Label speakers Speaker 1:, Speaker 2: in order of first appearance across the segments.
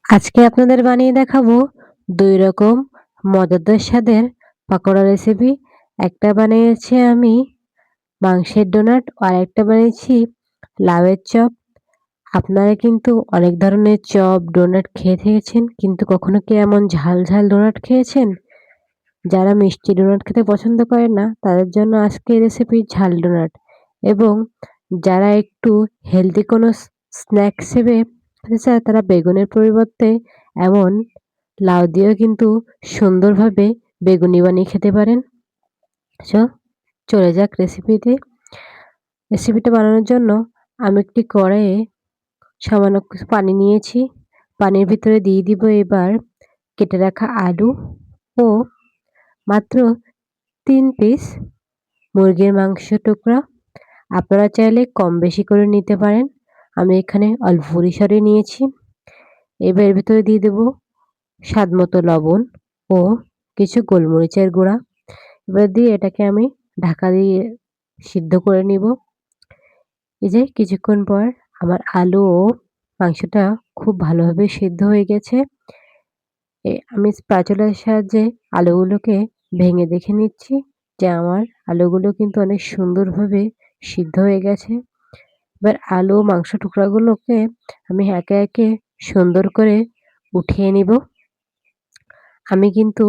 Speaker 1: আজকে আপনাদের বানিয়ে দেখাবো ২ রকম মজাদার স্বাদের পাকোড়া রেসিপি। একটা বানিয়েছি আমি মাংসের ডোনাট, আর একটা বানিয়েছি লাউয়ের চপ। আপনারা কিন্তু অনেক ধরনের চপ, ডোনাট খেয়ে থেকেছেন, কিন্তু কখনো কি এমন ঝাল, ঝাল ডোনাট খেয়েছেন? যারা মিষ্টি ডোনাট খেতে পছন্দ করেন না, তাদের জন্য আজকের রেসিপি ঝাল ডোনাট। এবং যারা একটু হেলদি কোনো স্ন্যাক্স হিসেবে খেতে চায়, তারা বেগুনের পরিবর্তে এমন লাউ দিয়েও কিন্তু সুন্দরভাবে বেগুনি বানিয়ে খেতে পারেন। সো চলে যাক রেসিপিতে। রেসিপিটা বানানোর জন্য আমি একটি কড়াইয়ে সামান্য কিছু পানি নিয়েছি। পানির ভিতরে দিয়ে দিব এবার কেটে রাখা আলু ও মাত্র ৩ পিস মুরগির মাংসের টুকরা। আপনারা চাইলে কম বেশি করে নিতে পারেন। আমি এখানে অল্প পরিসরে নিয়েছি। এবার এর ভিতরে দিয়ে দেব স্বাদমতো লবণ ও কিছু গোলমরিচের গুঁড়া। এবার দিয়ে এটাকে আমি ঢাকা দিয়ে সিদ্ধ করে নিব। এই যে কিছুক্ষণ পর আমার আলু ও মাংসটা খুব ভালোভাবে সিদ্ধ হয়ে গেছে। আমি স্প্যাচুলার সাহায্যে আলুগুলোকে ভেঙে দেখে নিচ্ছি যে আমার আলুগুলো কিন্তু অনেক সুন্দরভাবে সিদ্ধ হয়ে গেছে। এবার আলু ও মাংস টুকরাগুলোকে আমি একে, একে সুন্দর করে উঠিয়ে নিব। আমি কিন্তু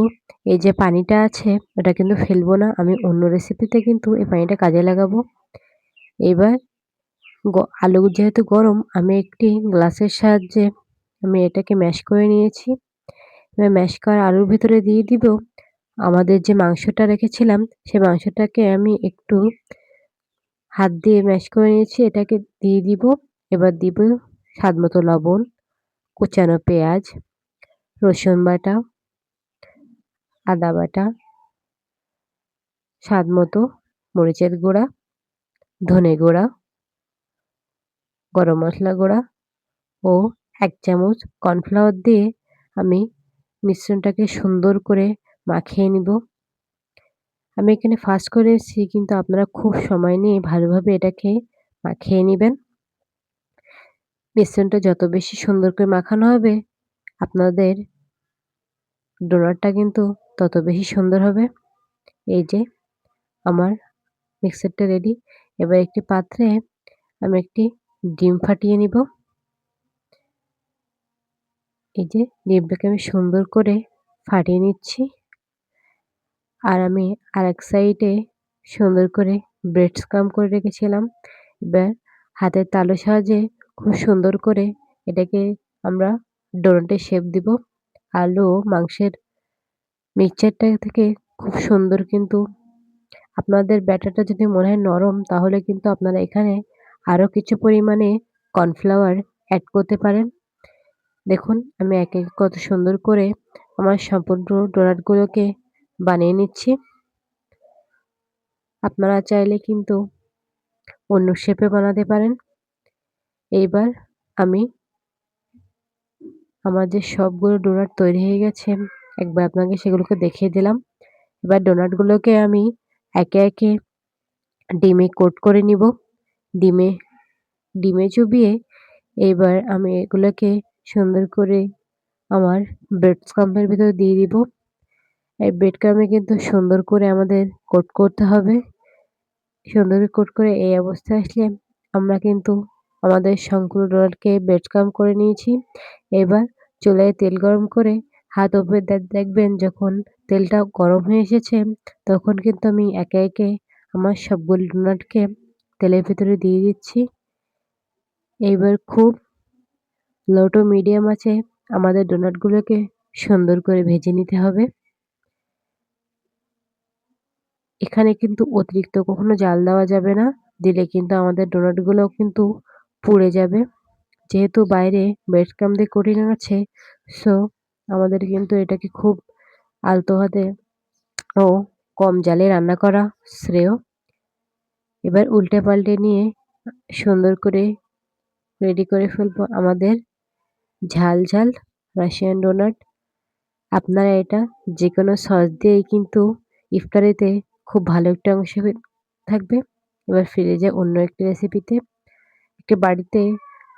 Speaker 1: এই যে পানিটা আছে ওটা কিন্তু ফেলবো না। আমি অন্য রেসিপিতে কিন্তু এই পানিটা কাজে লাগাবো। এবার আলু যেহেতু গরম, আমি একটি গ্লাসের সাহায্যে আমি এটাকে ম্যাশ করে নিয়েছি। এবার ম্যাশ করা আলুর ভিতরে দিয়ে দিব আমাদের যে মাংসটা রেখেছিলাম, সেই মাংসটাকে আমি একটু হাত দিয়ে ম্যাশ করে নিয়েছি, এটাকে দিয়ে দিব। এবার দিব স্বাদমতো লবণ, কুচানো পেঁয়াজ, রসুন বাটা, আদা বাটা, স্বাদমতো মরিচের গুঁড়া, ধনে গুঁড়া, গরম মসলা গুঁড়া ও ১ চামচ কর্নফ্লাওয়ার দিয়ে আমি মিশ্রণটাকে সুন্দর করে মাখিয়ে নিব। আমি এখানে ফাস্ট করেছি, কিন্তু আপনারা খুব সময় নিয়ে ভালোভাবে এটাকে মাখিয়ে নিবেন। মিশ্রণটা যত বেশি সুন্দর করে মাখানো হবে, আপনাদের ডোনাটটা কিন্তু তত বেশি সুন্দর হবে। এই যে আমার মিক্সচারটা রেডি। এবার একটি পাত্রে আমি একটি ডিম ফাটিয়ে নিব। এই যে ডিমটাকে আমি সুন্দর করে ফাটিয়ে নিচ্ছি। আর আমি আরেক সাইডে সুন্দর করে ব্রেড ক্রাম্ব করে রেখেছিলাম। এবার হাতের তালুর সাহায্যে খুব সুন্দর করে এটাকে আমরা ডোনাটের শেপ দিব। আলু ও মাংসের মিক্সচারটা থেকে খুব সুন্দর, কিন্তু আপনাদের ব্যাটারটা যদি মনে হয় নরম, তাহলে কিন্তু আপনারা এখানে আরো কিছু পরিমাণে কর্নফ্লাওয়ার এড করতে পারেন। দেখুন আমি একে, একে কত সুন্দর করে আমার সম্পূর্ণ ডোনাটগুলোকে বানিয়ে নিচ্ছি। আপনারা চাইলে কিন্তু অন্য শেপে বানাতে পারেন। এইবার আমি আমার যে সবগুলো ডোনাট তৈরি হয়ে গেছে, একবার আপনাকে সেগুলোকে দেখিয়ে দিলাম। এবার ডোনাটগুলোকে আমি একে, একে ডিমে কোট করে নিব। ডিমে ডিমে চুবিয়ে এবার আমি এগুলোকে সুন্দর করে আমার ব্রেড ক্রাম্বের ভিতরে দিয়ে দিব। এই ব্রেড ক্রাম্বে কিন্তু সুন্দর করে আমাদের কোট করতে হবে। সুন্দর করে কোট করে এই অবস্থায় আসলে আমরা কিন্তু আমাদের সম্পূর্ণ ডোনাটকে ব্রেড ক্রাম্ব করে নিয়েছি। এবার চুলায় তেল গরম করে হাত ওপরে দেখবেন যখন তেলটা গরম হয়ে এসেছে, তখন কিন্তু আমি একে, একে আমার সবগুলো ডোনাটকে তেলের ভিতরে দিয়ে দিচ্ছি। এইবার খুব লো টু মিডিয়াম আঁচে আমাদের ডোনাটগুলোকে সুন্দর করে ভেজে নিতে হবে। এখানে কিন্তু অতিরিক্ত কখনো জাল দেওয়া যাবে না। দিলে কিন্তু আমাদের ডোনাটগুলোও কিন্তু পুড়ে যাবে। যেহেতু বাইরে ব্রেড ক্রাম্ব দিয়ে কোটিং আছে, সো আমাদের কিন্তু এটাকে খুব আলতো হাতে ও কম জালে রান্না করা শ্রেয়। এবার উল্টে পাল্টে নিয়ে সুন্দর করে রেডি করে ফেলবো আমাদের ঝাল, ঝাল রাশিয়ান ডোনাট। আপনারা এটা যেকোনো সস দিয়েই কিন্তু ইফতারিতে খুব ভালো একটা অংশ থাকবে। এবার ফিরে যাই অন্য একটি রেসিপিতে। একটি বাড়িতে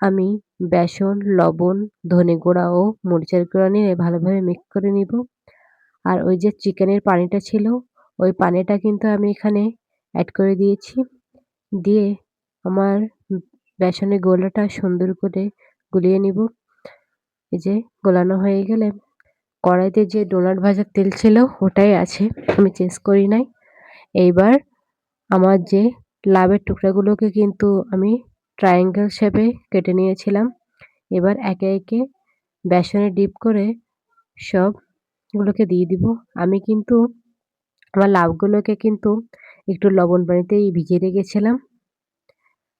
Speaker 1: আমি বেসন, লবণ, ধনে গুঁড়া ও মরিচের গুঁড়া নিয়ে ভালোভাবে মিক্স করে নিব। আর ওই যে চিকেনের পানিটা ছিল, ওই পানিটা কিন্তু আমি এখানে এড করে দিয়েছি। দিয়ে আমার বেসনের গোলাটা সুন্দর করে গুলিয়ে নিব। এই যে গোলানো হয়ে গেলে কড়াইতে যে ডোনাট ভাজার তেল ছিল ওটাই আছে, আমি চেঞ্জ করি নাই। এইবার আমার যে লাউয়ের টুকরাগুলোকে কিন্তু আমি ট্রায়াঙ্গেল শেপে কেটে নিয়েছিলাম। এবার একে, একে বেসনে ডিপ করে সবগুলোকে দিয়ে দিব। আমি কিন্তু আমার লাউগুলোকে কিন্তু একটু লবণ পানিতেই ভিজিয়ে রেখেছিলাম।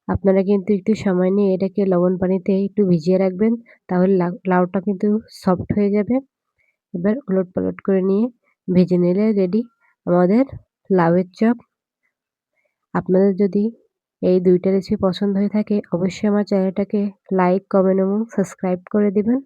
Speaker 1: আপনারা কিন্তু একটু সময় নিয়ে এটাকে লবণ পানিতে একটু ভিজিয়ে রাখবেন। তাহলে লাউটা কিন্তু সফট হয়ে যাবে। এবার ওলটপালট করে নিয়ে ভেজে নিলে রেডি আমাদের লাউয়ের চপ। আপনাদের যদি এই ২ টা রেসিপি পছন্দ হয়ে থাকে অবশ্যই আমার চ্যানেলটাকে লাইক, কমেন্ট এবং সাবস্ক্রাইব করে দিবেন।